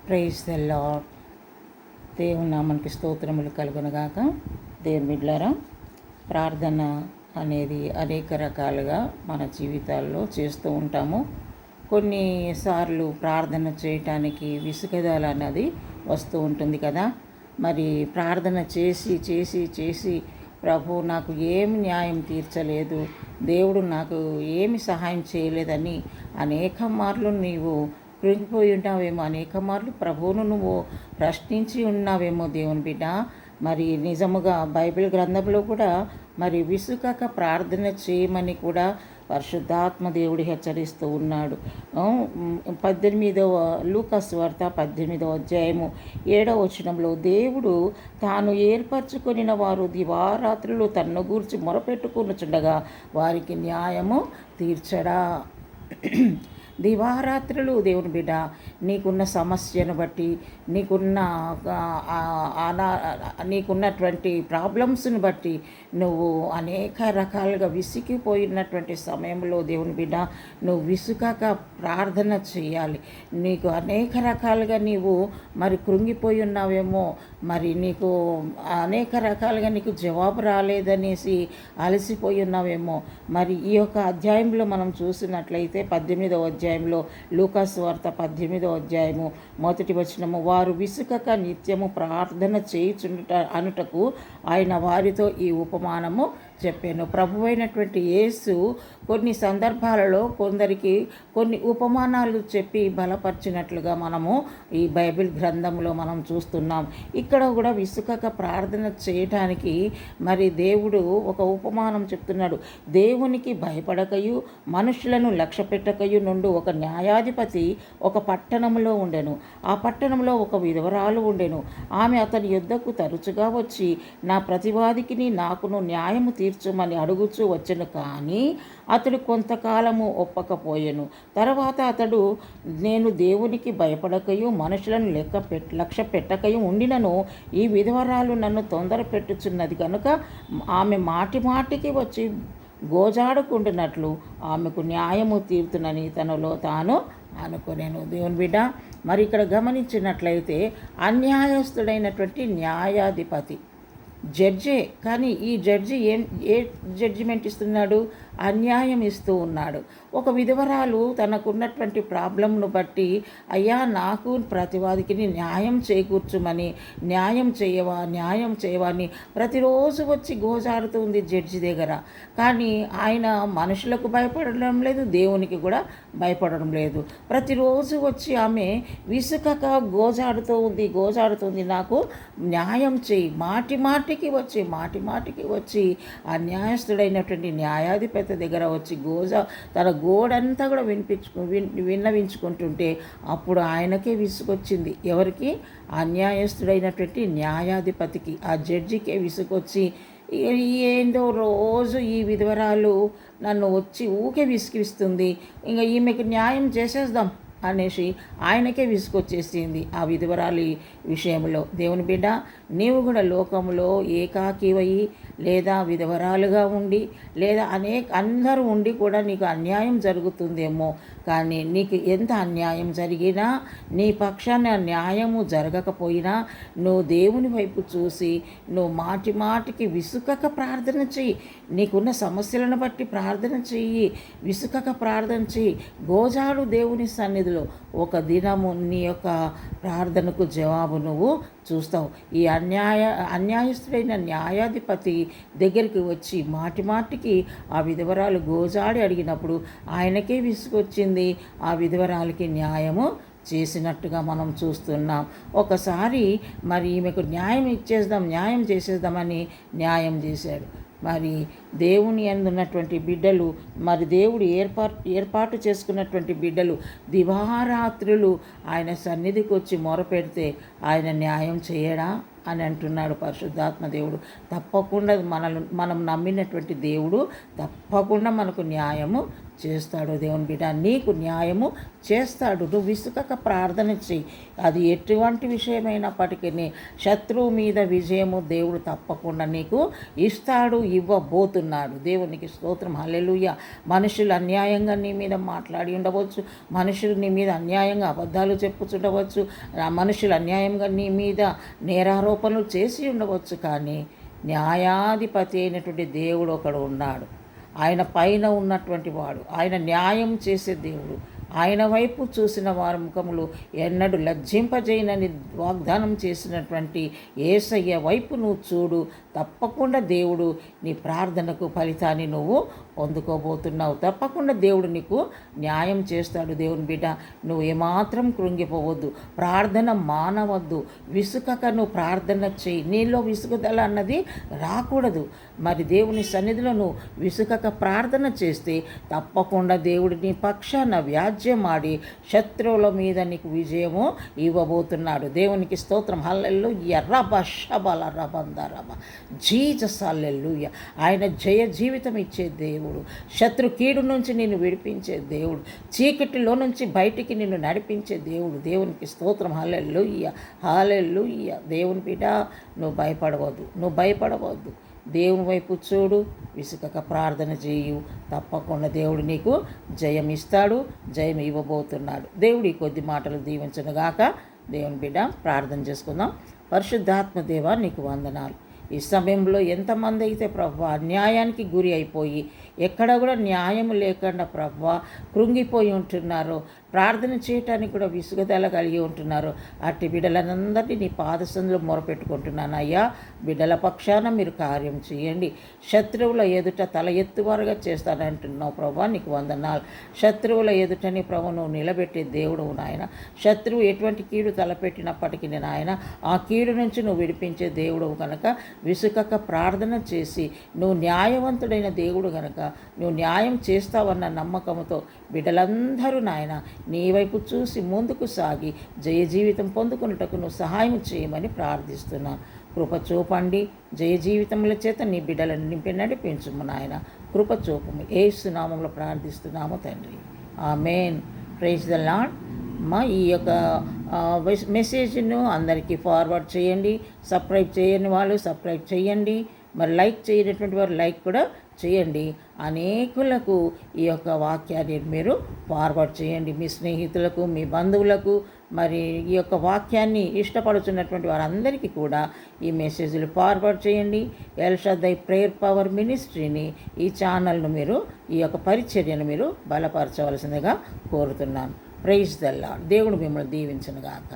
Praise the lord. దేవుని నామానికి స్తోత్రములు కలుగునగాక. దేవుని బిడ్డలారా, ప్రార్థన అనేది అనేక రకాలుగా మన జీవితాల్లో చేస్తూ ఉంటాము. కొన్నిసార్లు ప్రార్థన చేయటానికి విసుగుదల అన్నది వస్తూ ఉంటుంది కదా. మరి ప్రార్థన చేసి చేసి చేసి ప్రభు నాకు ఏమి న్యాయం తీర్చలేదు, దేవుడు నాకు ఏమి సహాయం చేయలేదని అనేక మార్లు నీవు కృంగిపోయి ఉంటావేమో, అనేక మార్లు ప్రభువును నువ్వు ప్రశ్నించి ఉన్నావేమో దేవుని బిడ్డ. మరి నిజముగా బైబిల్ గ్రంథంలో కూడా మరి విసుకక ప్రార్థన చేయమని కూడా పరిశుద్ధాత్మ దేవుడు హెచ్చరిస్తూ ఉన్నాడు. 18వ లూకాసు వార్త 18వ అధ్యాయము 7వ వచనంలో దేవుడు తాను ఏర్పరచుకొనిన వారు దివారాత్రులు తన్ను గూర్చి మొరపెట్టుకొనుచుండగా వారికి న్యాయము తీర్చడా. దివారాత్రులు దేవుని బిడ్డ, నీకున్న సమస్యను బట్టి, నీకున్నటువంటి ప్రాబ్లమ్స్ని బట్టి నువ్వు అనేక రకాలుగా విసిగిపోయినటువంటి సమయంలో దేవుని బిడ్డ, నువ్వు విసుకక ప్రార్థన చేయాలి. నీకు అనేక రకాలుగా నీవు మరి కృంగిపోయి ఉన్నావేమో, మరి నీకు అనేక రకాలుగా నీకు జవాబు రాలేదనేసి అలసిపోయి ఉన్నావేమో. మరి ఈ యొక్క అధ్యాయంలో మనం చూసినట్లయితే 18వ అధ్యాయంలో, లూకాసు వార్త 18వ అధ్యాయము 1వ వచనము, వారు విసుకక నిత్యము ప్రార్థన చేయుచుండుట అనుటకు ఆయన వారితో ఈ ఉపమానము చెప్పాను. ప్రభువైనటువంటి యేసు కొన్ని సందర్భాలలో కొందరికి కొన్ని ఉపమానాలు చెప్పి బలపరిచినట్లుగా మనము ఈ బైబిల్ గ్రంథంలో మనం చూస్తున్నాం. ఇక్కడ కూడా విసుకక ప్రార్థన చేయటానికి మరి దేవుడు ఒక ఉపమానం చెప్తున్నాడు. దేవునికి భయపడకయు మనుషులను లక్ష్య పెట్టకయు నుండి ఒక న్యాయాధిపతి ఒక పట్టణంలో ఉండెను. ఆ పట్టణంలో ఒక విధవరాలు ఉండెను. ఆమె అతని యుద్ధకు తరచుగా వచ్చి నా ప్రతివాదికిని నాకును న్యాయము తీర్చమని అడుగుచూ వచ్చెను. కానీ అతడు కొంతకాలము ఒప్పకపోయెను. తర్వాత అతడు, నేను దేవునికి భయపడకయు మనుషులను లక్ష్య పెట్టకయు ఉండినను ఈ విధవరాలు నన్ను తొందర పెట్టుచున్నది కనుక ఆమె మాటి మాటికి వచ్చి గోజాడుకుంటున్నట్లు ఆమెకు న్యాయము తీరుతునని తనలో తాను అనుకునేను. దేవుని బిడ్డ, మరి ఇక్కడ గమనించినట్లయితే అన్యాయస్తుడైనటువంటి న్యాయాధిపతి జడ్జే, కానీ ఈ జడ్జి ఏ జడ్జిమెంట్ ఇస్తున్నాడు? అన్యాయం ఇస్తూ ఉన్నాడు. ఒక విధవరాలు తనకున్నటువంటి ప్రాబ్లంను బట్టి, అయ్యా నాకు ప్రతివాదికి న్యాయం చేకూర్చుమని, న్యాయం చేయవా అని ప్రతిరోజు వచ్చి గోజాడుతూ ఉంది జడ్జి దగ్గర. కానీ ఆయన మనుషులకు భయపడడం లేదు, దేవునికి కూడా భయపడడం లేదు. ప్రతిరోజు వచ్చి ఆమె విసుకక గోజాడుతుంది, నాకు న్యాయం చేయి. మాటి మాటికి వచ్చి ఆ న్యాయస్థుడైనటువంటి న్యాయాధిపతి దగ్గర వచ్చి తన గోడంతా కూడా విన్నవించుకుంటుంటే అప్పుడు ఆయనకే విసుగొచ్చింది. ఎవరికి? అన్యాయస్తుడైనటువంటి న్యాయాధిపతికి, ఆ జడ్జికే విసుగొచ్చి, ఏందో రోజు ఈ విధవరాలు నన్ను వచ్చి ఊకే విసిగిస్తుంది, ఇంకా ఈమెకు న్యాయం చేసేద్దాం అనేసి ఆయనకే విసుకొచ్చేసింది ఆ విధవరాలి విషయంలో. దేవుని బిడ్డ, నీవు కూడా లోకంలో ఏకాకివయి లేదా విధవరాలుగా ఉండి లేదా అందరూ ఉండి కూడా నీకు అన్యాయం జరుగుతుందేమో. కానీ నీకు ఎంత అన్యాయం జరిగినా, నీ పక్షాన న్యాయము జరగకపోయినా, నువ్వు దేవుని వైపు చూసి నువ్వు మాటికి విసుకక ప్రార్థన చెయ్యి. నీకున్న సమస్యలను బట్టి ప్రార్థన చెయ్యి, విసుకక ప్రార్థన చెయ్యి, గోజాడు దేవుని సన్నిధిలో. ఒక దినము నీ యొక్క ప్రార్థనకు జవాబు నువ్వు చూస్తావు. ఈ అన్యాయస్తుడైన న్యాయాధిపతి దగ్గరికి వచ్చి మాటికి ఆ విధవరాలు గోజాడి అడిగినప్పుడు ఆయనకే విసుగొచ్చింది. ఆ విధవరాలకి న్యాయము చేసినట్టుగా మనం చూస్తున్నాం. ఒకసారి మరి ఈమెకు న్యాయం చేసేద్దామని న్యాయం చేశాడు. మరి దేవుని అందున్నటువంటి బిడ్డలు, మరి దేవుడు ఏర్పాటు చేసుకున్నటువంటి బిడ్డలు దివారాత్రులు ఆయన సన్నిధికి వచ్చి మొరపెడితే ఆయన న్యాయం చేయడా అని అంటున్నాడు పరిశుద్ధాత్మ దేవుడు. తప్పకుండా మనం నమ్మినటువంటి దేవుడు తప్పకుండా మనకు న్యాయము చేస్తాడు. దేవుని బిడ్డ నీకు న్యాయము చేస్తాడు. నువ్వు విసుకక ప్రార్థన చెయ్యి. అది ఎటువంటి విషయమైనప్పటికీ శత్రువు మీద విజయము దేవుడు తప్పకుండా నీకు ఇస్తాడు, ఇవ్వబోతున్నాడు. దేవునికి స్తోత్రం. హల్లెలూయా. మనుషులు అన్యాయంగా నీ మీద మాట్లాడి ఉండవచ్చు, మనుషులు నీ మీద అన్యాయంగా అబద్ధాలు చెప్పుచుండవచ్చు, మనుషులు అన్యాయంగా నీ మీద నేరారోపణలు చేసి ఉండవచ్చు. కానీ న్యాయాధిపతి అయినటువంటి దేవుడు ఒకడు ఉన్నాడు. ఆయన పైన ఉన్నటువంటి వాడు, ఆయన న్యాయం చేసే దేవుడు. ఆయన వైపు చూసిన వారి ముఖములు ఎన్నడూ లజ్జింపజేయనని వాగ్దానం చేసినటువంటి యేసయ్య వైపు నువ్వు చూడు. తప్పకుండా దేవుడు నీ ప్రార్థనకు ఫలితాన్ని నువ్వు పొందుకోబోతున్నావు. తప్పకుండా దేవుడు నీకు న్యాయం చేస్తాడు. దేవుని బిడ్డ, నువ్వు ఏమాత్రం కృంగిపోవద్దు, ప్రార్థన మానవద్దు, విసుకక నువ్వు ప్రార్థన చేయి. నీలో విసుగుదల అన్నది రాకూడదు. మరి దేవుని సన్నిధిలో నువ్వు విసుకక ప్రార్థన చేస్తే తప్పకుండా దేవుడు నీ పక్షాన వ్యాజ్యమాడి శత్రువుల మీద నీకు విజయము ఇవ్వబోతున్నాడు. దేవునికి స్తోత్రం. హల్లెలూయా. రబ షబల రబందరబ జీసస్. హల్లెలూయా. ఆయన జయ జీవితం ఇచ్చే దేవుడు, శత్రు కీడు నుంచి నిన్ను విడిపించే దేవుడు, చీకటిలో నుంచి బయటికి నిన్ను నడిపించే దేవుడు. దేవునికి స్తోత్రం. హల్లెలూయా. హల్లెలూయా. దేవుని బిడ్డ, నువ్వు భయపడవద్దు. దేవుని వైపు చూడు, విసుకక ప్రార్థన చేయు. తప్పకుండా దేవుడు నీకు జయం ఇస్తాడు, జయం ఇవ్వబోతున్నాడు. దేవుడి కొద్ది మాటలు దీవించునుగాక. దేవుని బిడ్డ, ప్రార్థన చేసుకుందాం. పరిశుద్ధాత్మ దేవా, నీకు వందనాలు. ఈ సమయంలో ఎంతమంది అయితే ప్రభువా అన్యాయానికి గురి అయిపోయి ఎక్కడ కూడా న్యాయం లేకుండా ప్రభువా కృంగిపోయి ఉంటున్నారో, ప్రార్థన చేయటానికి కూడా విసుగుదల కలిగి ఉంటున్నారు, అట్టి బిడ్డలందరినీ నీ పాదసందులో మొరపెట్టుకుంటున్నాను. అయ్యా, బిడ్డల పక్షాన మీరు కార్యం చేయండి. శత్రువుల ఎదుట తల ఎత్తువారుగా చేస్తానంటున్నావు ప్రభువా, నీకు వందనాలు. శత్రువుల ఎదుటని ప్రభు నువ్వు నిలబెట్టే దేవుడు నాయన. శత్రువు ఎటువంటి కీడు తలపెట్టినప్పటికీ నాయన, ఆ కీడు నుంచి నువ్వు విడిపించే దేవుడు కనుక విసుకక ప్రార్థన చేసి, నువ్వు న్యాయవంతుడైన దేవుడు కనుక నువ్వు న్యాయం చేస్తావన్న నమ్మకంతో బిడ్డలందరూ నాయన నీ వైపు చూసి ముందుకు సాగి జయ జీవితం పొందుకున్నటకు నువ్వు సహాయం చేయమని ప్రార్థిస్తున్నాను. కృప చూపండి. జయ జీవితముల చేత నీ బిడ్డలను నింపి నడిపించుము నాయన. కృప చూపము. యేసు నామములో ప్రార్థిస్తున్నాము తండ్రి. ఆమేన్. Praise the Lord. ఈ యొక్క మెసేజ్ను అందరికీ ఫార్వర్డ్ చేయండి. సబ్స్క్రైబ్ చేయని వాళ్ళు సబ్స్క్రైబ్ చేయండి. మరి లైక్ చేయనటువంటి వారు లైక్ కూడా చేయండి. అనేకులకు ఈ యొక్క వాక్యాన్ని మీరు ఫార్వర్డ్ చేయండి. మీ స్నేహితులకు, మీ బంధువులకు, మరి ఈ యొక్క వాక్యాన్ని ఇష్టపడుతున్నటువంటి వారందరికీ కూడా ఈ మెసేజ్లు ఫార్వర్డ్ చేయండి. ఎల్ షద్దై ప్రేయర్ పవర్ మినిస్ట్రీని, ఈ ఛానల్ను మీరు, ఈ యొక్క పరిచర్యను మీరు బలపరచవలసిందిగా కోరుతున్నాను. Praise the Lord. దేవుడు మిమ్మల్ని దీవించునుగాక.